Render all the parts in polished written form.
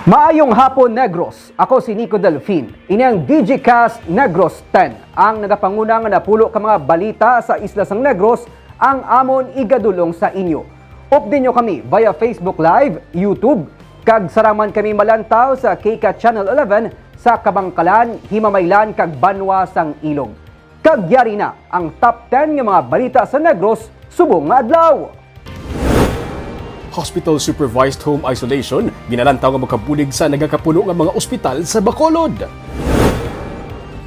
Maayong hapon, Negros. Ako si Nico Delfin. Ini ang Digicast Negros X. Ang nagapangunang napulo ka mga balita sa Isla sang Negros ang amon igadulong sa inyo. Update nyo kami via Facebook Live, YouTube, kag saraman kami malantaw sa KK Channel 11 sa Kabangkalan, Himamaylan, kag Banwa sang Ilog. Kagyari na ang top 10 ng mga balita sa Negros subong nga adlaw. Hospital Supervised Home Isolation, ginalantaw nga makabulig sa nagakapuno nga mga ospital sa Bacolod.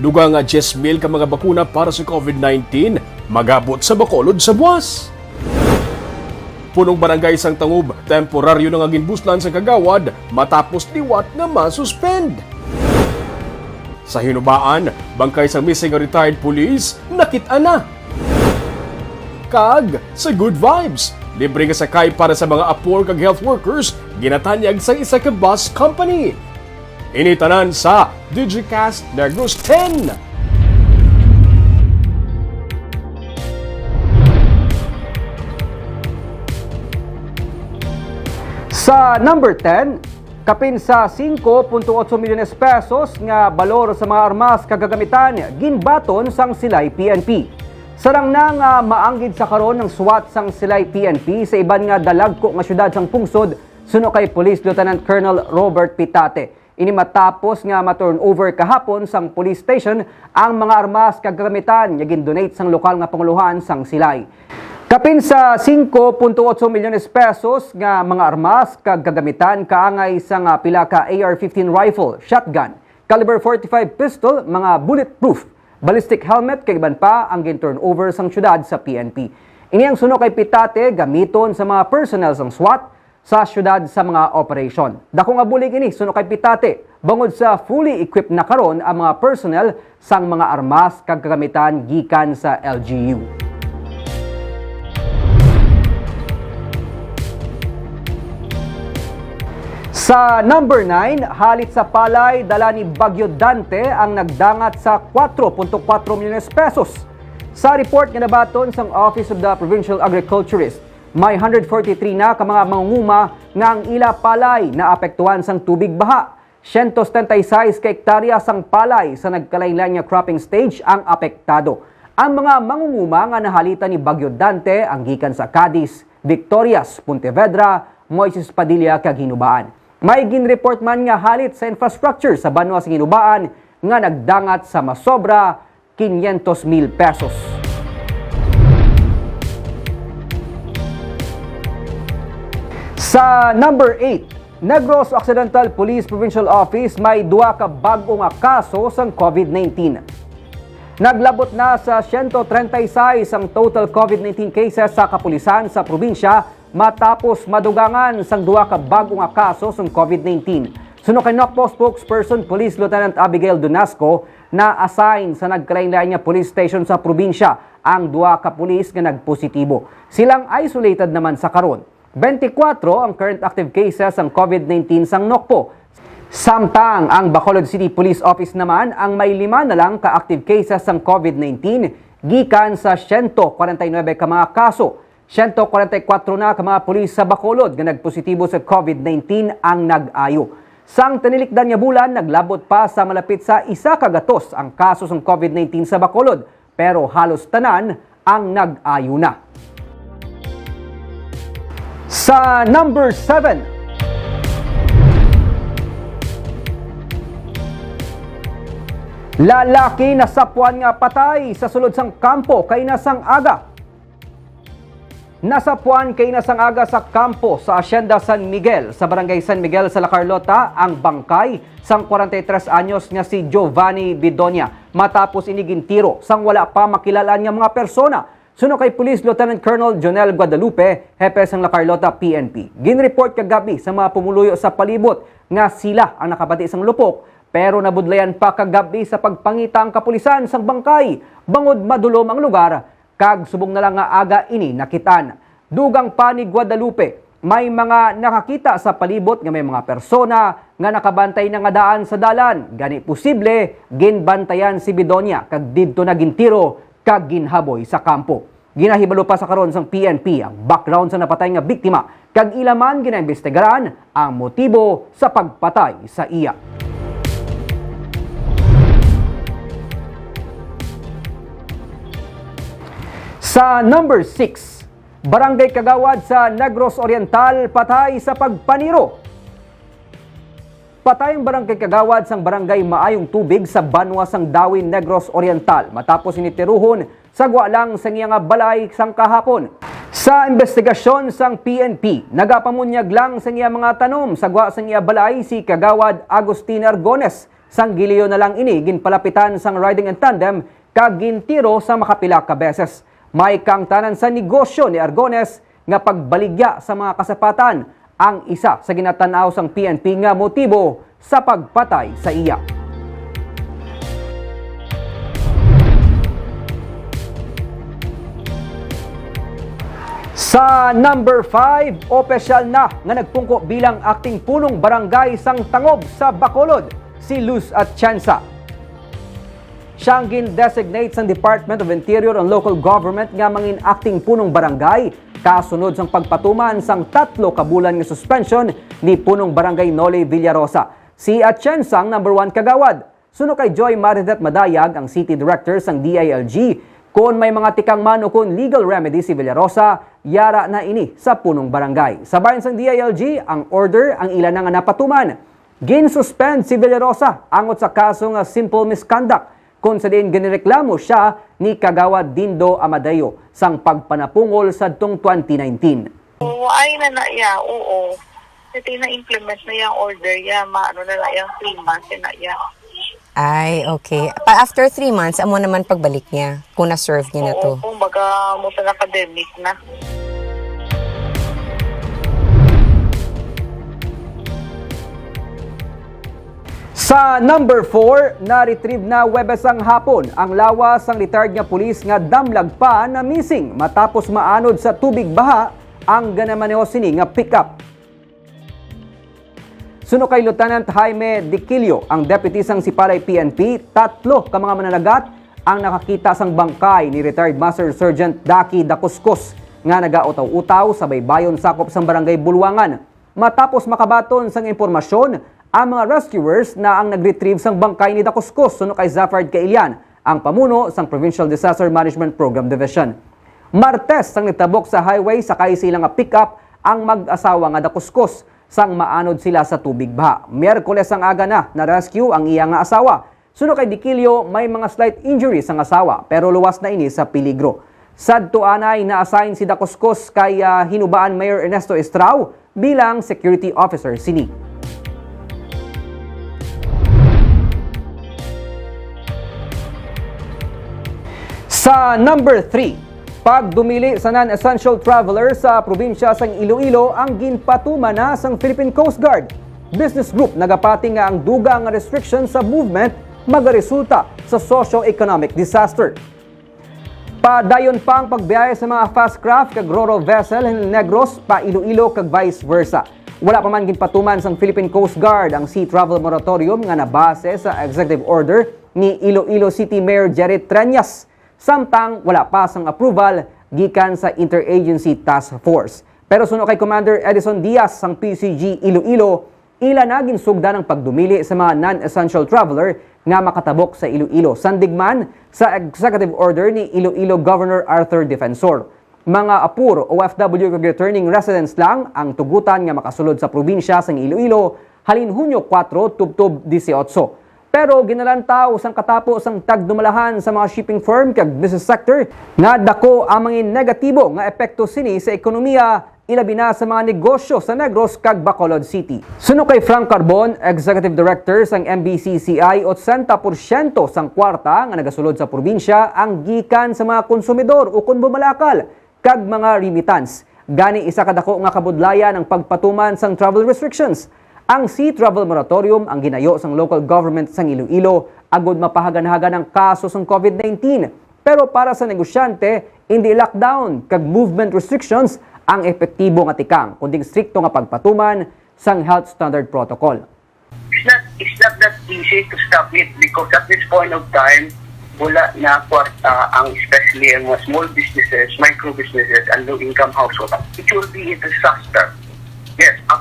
Dugang nga 10,000 ka mga bakuna para sa COVID-19, magabot sa Bacolod sa buwas. Punong barangay sang Tangub, temporaryo na nga ginbuslan sa Kagawad, matapos liwat nga masuspend. Sa Hinubaan, bangkay sa missing retired police, nakita na. Kag sa Good Vibes, libre nga sakay para sa mga apor kag health workers, ginatanyag sa isa ka bus company. Initanan sa Digicast Negros X. Sa number 10, kapin sa 5.8 milyones pesos nga balor sa mga armas kagagamitan ginbaton sang Silay PNP. Sarang na nga maanggid sa karon ng SWAT sang Silay PNP sa iban nga dalagko nga syudad sang pungsod suno kay Police Lieutenant Colonel Robert Pitate. Ini matapos nga ma-turnover kahapon sang police station ang mga armas kagagamitan nga gindonate sang lokal nga panguluhan sang Silay. Kapin sa 5.8 milyones pesos nga mga armas kagagamitan kaangay sa nga pila ka AR-15 rifle, shotgun, caliber 45 pistol, mga bulletproof, ballistic helmet kay iban pa ang gin-turnover sang syudad sa PNP. Ini ang suno kay Pitate gamiton sa mga personnel sang SWAT sa syudad sa mga operasyon. Dako nga bulig ini suno kay Pitate bangod sa fully equipped na karon ang mga personnel sang mga armas kagagamitan gikan sa LGU. Sa number 9, halit sa palay, dala ni Bagyo Dante ang nagdangat sa 4.4 milyones pesos. Sa report nga nabaton sa Office of the Provincial Agriculturist, may 143 na ka mga mangunguma nga ang ila palay na apektuhan sang tubig baha. 176 ka hektarya sang palay sa nagkalain-lain nga cropping stage ang apektado. Ang mga mangunguma nga nahalita ni Bagyo Dante ang gikan sa Cadiz, Victorias, Pontevedra, Moises Padilla kag Hinubaan. May ginreport man nga halit sa infrastructure sa Banwa sa Hinubaan nga nagdangat sa masobra 500,000 pesos. Sa number 8, Negros Occidental Police Provincial Office may duwa ka bag-o nga kaso sang COVID-19. Naglabot na sa 136 ang total COVID-19 cases sa kapulisan sa probinsya matapos madugangan sang duwa ka bago nga kaso sang COVID-19. Suno kay NOCPO spokesperson Police Lieutenant Abigail Donasco na assign sa nagkalain-lain nga police station sa probinsya ang duwa ka pulis nga nagpositibo. Silang isolated naman sa karon. 24 ang current active cases sang COVID-19 sang NOCPO. Samtang ang Bacolod City Police Office naman ang may 5 na lang ka-active cases sang COVID-19 gikan sa 149 ka mga kaso. 144 na ka mga pulis sa Bacolod nga nagpositibo sa COVID-19 ang nag-ayo. Sang tanilikdan nga bulan, naglabot pa sa malapit sa 100 ang kaso ng COVID-19 sa Bacolod, pero halos tanan ang nag-ayo na. Sa number 7, lalaki na sapwan nga patay sa sulod sang kampo kay nasang aga. Nasapuan kay nasang aga sa kampo sa Hacienda San Miguel sa Barangay San Miguel sa La Carlota ang bangkay sang 43 anyos nga si Giovanni Bidonia matapos iniging tiro sang wala pa makilalaan nga mga persona. Suno kay Police Lieutenant Colonel Jonel Guadalupe, hepe sang La Carlota PNP. Ginreport kagabi sa mga pumuluyo sa palibot nga sila ang nakabati sang lupok pero nabudlayan pa kagabi sa pagpangita ang kapulisan sang bangkay bangod madulom ang lugar. Kag subong na lang nga aga ini nakitaan. Dugang pa ni Guadalupe, may mga nakakita sa palibot nga may mga persona nga nakabantay na nga daan sa dalan. Gani posible, ginbantayan si Bidonia kag didto na gintiro kag ginhaboy sa kampo. Ginahibalo pa sa karon sang PNP ang background sa napatay nga biktima kag ilaman ginaimbestigaran ang motibo sa pagpatay sa iya. Sa number 6, Barangay Kagawad sa Negros Oriental patay sa pagpaniro. Patay ang Barangay Kagawad sang Barangay Maayong Tubig sa Banwa sang Dawin, Negros Oriental matapos initiruhon sa gwalang sang iya nga balay sang kahapon. Sa investigasyon sang PNP, nagapamunyag lang sang iya mga tanom sa gwa sang iya balay si Kagawad Agustin Argones. Sang giliyo na lang ini ginpalapitan sang riding in tandem kag gintiro sa makapila ka beses. May kang tanan sa negosyo ni Argones nga pagbaligya sa mga kasapatan ang isa sa ginatanaw sang PNP nga motibo sa pagpatay sa iya. Sa number 5, opisyal na nga nagpungko bilang akting punong barangay sang Tangob sa Bacolod, si Luz Atienza. Siyang gin-designate sa Department of Interior and Local Government nga mangin acting punong barangay kasunod sang pagpatuman sang 3 kabulan nga suspension ni punong barangay Nole Villarosa. Si Atienza ang number 1 kagawad. Suno kay Joy Maridet Madayag ang City Director sang DILG. Kung may mga tikang manukon legal remedy si Villarosa, yara na ini sa punong barangay. Sa bayan sang DILG, ang order ang ilan nga napatuman. Gin-suspend si Villarosa angot sa kaso nga simple misconduct kung sa din ginireklamo siya ni Kagawad Dindo Amadeo sang pagpanapungol sa 2019. Ay na na iya, oo. Ito na-implement na yung order ya, maano na yung 3 months na ya. Ay, okay. After 3 months, amo naman pagbalik niya kung na-serve niya na to. Oo, kung baga mo sa academic na. Sa number 4, na-retrieve na Webes ang hapon ang lawas sang retired nga pulis nga damlag pa na missing matapos maanod sa tubig baha ang ganamaneo sini nga pick-up. Suno kay Lieutenant Jaime Diquilio, ang deputy sang Sipalay PNP, 3 ka mga mananagat ang nakakita sang bangkay ni retired Master Sergeant Daki Dakuskus nga nagautaw-utaw sa baybayon sakop sang Barangay Bulwangan. Matapos makabaton sang impormasyon, ang mga rescuers na ang nag-retrieve sang bangkay ni Dakuskus suno kay Zafard Kailian, ang pamuno sang Provincial Disaster Management Program Division. Martes sang nitabok sa highway sakay sila nga pick-up ang mag-asawa nga Dakuskus sang maanod sila sa tubig baha. Miyerkules ang aga na rescue ang iya nga asawa. Suno kay Diquilio, may mga slight injuries ang asawa pero luwas na ini sa peligro. Sadto anay na-assign si Dakuskus kay Hinubaan Mayor Ernesto Estrao bilang security officer sini. Sa number 3, pagdumili sa non-essential traveler sa probinsya sang Iloilo ang ginpatuman na sang Philippine Coast Guard. Business group nagapati nga ang duga nga restriction sa movement magaresulta sa socio-economic disaster. Padayon pa ang pagbiyahe sa mga fast craft kag ro-ro vessel ng Negros pa Iloilo kag vice versa. Wala pa man ginpatuman sang Philippine Coast Guard ang sea travel moratorium nga nabase sa executive order ni Iloilo City Mayor Jerry Treñas. Samtang wala pa sang approval gikan sa Interagency Task Force. Pero suno kay Commander Edison Diaz sang PCG Iloilo, ila na ginsugda ng pagdumili sa mga non-essential traveler nga makatabok sa Iloilo. Sandigman sa executive order ni Iloilo Governor Arthur Defensor. Mga apur OFW kag returning residents lang ang tugutan nga makasulod sa probinsya sang Iloilo halin Hunyo 4 tubtob 18. Pero ginalantaw sang katapo sang tagdumalahan sa mga shipping firm kag business sector nga dako ang mga negatibo nga epekto sini sa ekonomiya ilabi na sa mga negosyo sa Negros kag Bacolod City. Suno kay Frank Carbon, Executive Director sang MBCCI, 80% sang kwarta nga nagasulod sa probinsya ang gikan sa mga konsumidor o kun bumalakal kag mga remittance. Gani isa kadako nga kabudlayan ang pagpatuman sang travel restrictions. Ang Sea Travel Moratorium ang ginayo sang local government sang Iloilo agud mapahagan-hagan ang kaso sang COVID-19. Pero para sa negosyante, hindi lockdown kag movement restrictions ang epektibo nga tikang, kundi strikto nga pagpatuman sang health standard protocol. It's not that easy to stop it because at this point of time, wala na kwarta ang especially ang mga small businesses, micro businesses, and low-income households. It will be a disaster.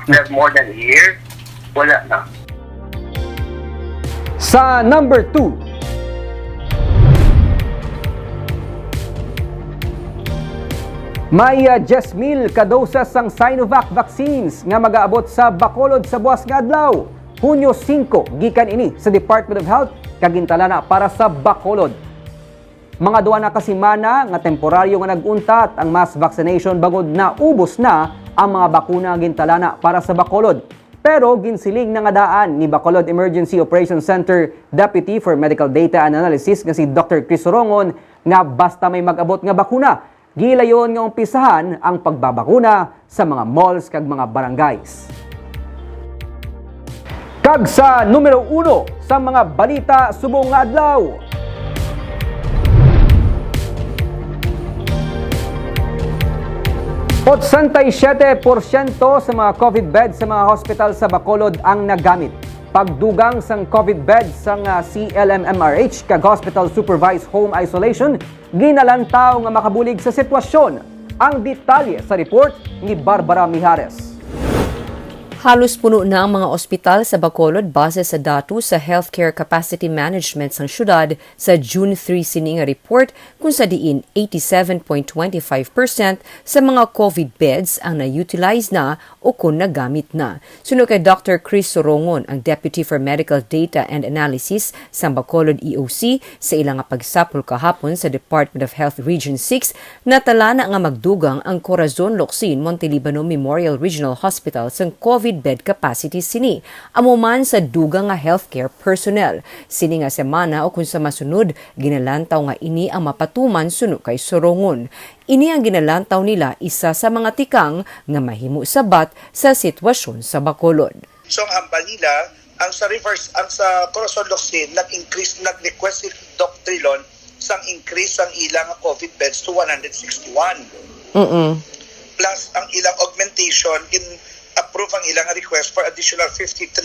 after more than a year, wala na. Sa number 2, may 10,000 kadosas sang Sinovac vaccines nga mag-aabot sa Bacolod sa buwas nga adlaw. Hunyo 5 gikan ini sa Department of Health kagintalana para sa Bacolod. Mga duwa na kasimana nga temporaryo nga nag-untat ang mass vaccination bagod na ubos na ang mga bakuna gintalana para sa Bacolod. Pero ginsiling na nga daan ni Bacolod Emergency Operations Center Deputy for Medical Data and Analysis nga si Dr. Chris Sorongon nga basta may mag-abot nga bakuna, gilayon nga umpisahan ang pagbabakuna sa mga malls kag mga barangays. Kag sa numero 1 sa mga balita subong nga adlaw. %87% sa mga COVID beds sa mga hospital sa Bacolod ang nagamit. Pagdugang sang COVID beds sang CLMMRH kag Hospital Supervised Home Isolation, ginalantaw nga makabulig sa sitwasyon. Ang detalye sa report ni Barbara Mijares. Halos puno na ang mga ospital sa Bacolod base sa datu sa Healthcare Capacity Management sang syudad sa June 3 sining nga report kung sa diin 87.25% sa mga COVID beds ang na-utilize na o kung nagamit na. Suno kay Dr. Chris Sorongon, ang Deputy for Medical Data and Analysis sa Bacolod EOC, sa ilang nga pagsapol kahapon sa Department of Health Region 6, natala na nga magdugang ang Corazon Locsin Montelibano Memorial Regional Hospital sang COVID bed capacity sini amo man sa dugang nga healthcare personnel. Sini nga semana o kung sa masunod ginalantaw nga ini ang mapatuman suno kay Sorongon. Ini ang ginalantaw nila isa sa mga tikang nga mahimo sabat sa sitwasyon sa Bacolod. So ang hambal nila, ang sa Corazon Locsin nag-request si Doc Trilon sang increase ang ilang COVID beds to 161. Plus ang ilang augmentation approve ang ilang request for additional 53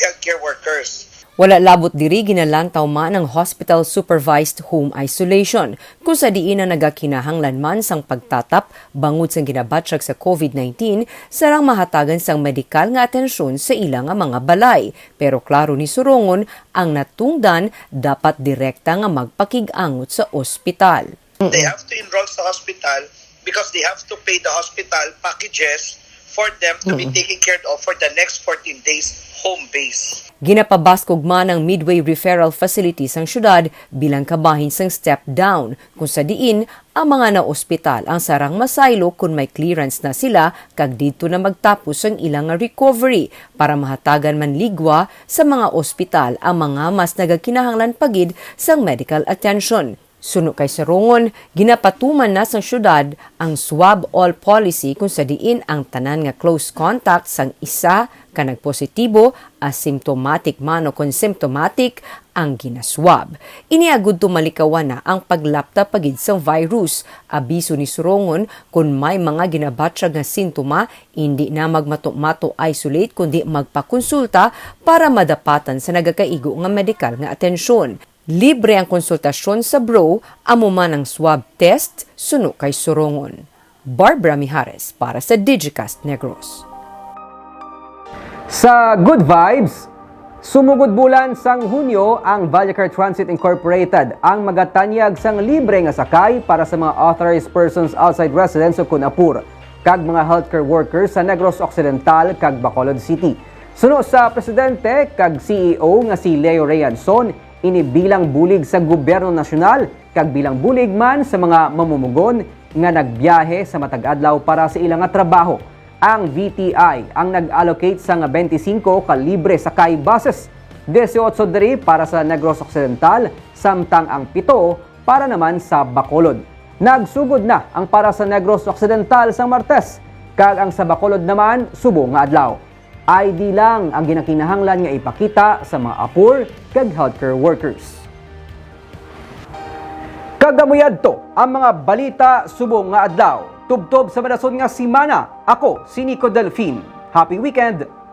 healthcare workers. Wala labot diri ginalantaw man ang Hospital Supervised Home Isolation kung sa diin na nagakinahanglan man sang pagtatap bangod sang ginabatsyag sa COVID-19 sarang mahatagan sang medikal nga atensyon sa ilang nga mga balay. Pero klaro ni Sorongon ang natungdan dapat direkta nga magpakig-angot sa ospital. They have to enroll sa hospital because they have to pay the hospital packages for them to be taken care of for the next 14 days home base. Ginapabaskog man ang Midway Referral Facility sang syudad bilang kabahin sang step down kung sa diin ang mga na-ospital ang sarang masaylo kung may clearance na sila kag dito na magtapos ang ilang recovery para mahatagan man ligwa sa mga ospital ang mga mas nagakinahanglan pagid sang medical attention. Suno kay Sorongon, ginapatuman na sa syudad ang swab all policy kung sa diin ang tanan nga close contact sang isa ka nagpositibo, asymptomatic man o symptomatic ang ginaswab. Iniagud tumalikawan na ang paglapta pagid sang virus. Abiso ni Sorongon kung may mga ginabatsyag nga sintoma, hindi na magmato-mato isolate kundi magpakonsulta para madapatan sa nagakaigo nga medikal nga atensyon. Libre ang konsultasyon sa bro, amo man ang swab test, suno kay Sorongon. Barbara Mijares para sa Digicast Negros. Sa Good Vibes, sumugod bulan sang Hunyo ang Vallecar Transit Incorporated ang magatanyag sang libre nga sakay para sa mga authorized persons outside residence o kunapur kag mga healthcare workers sa Negros Occidental kag Bacolod City. Suno sa presidente kag CEO nga si Leo Reyanson, ini bilang bulig sa gobyerno nasyonal kag bilang bulig man sa mga mamumugon nga nagbiyahe sa matag adlaw para sa ilang nga trabaho. Ang VTI ang nag-allocate sa nga 25 ka libre sakay buses, 18 diri para sa Negros Occidental, samtang ang 7 para naman sa Bacolod. Nagsugod na ang para sa Negros Occidental sa Martes, kag ang sa Bacolod naman subong nga adlaw. ID lang ang ginakinahanglan nga ipakita sa mga apur kag healthcare workers. Kagamuyadto ang mga balita subong nga adlaw. Tubtob sa madason nga simana. Ako si Nico Delfin. Happy weekend!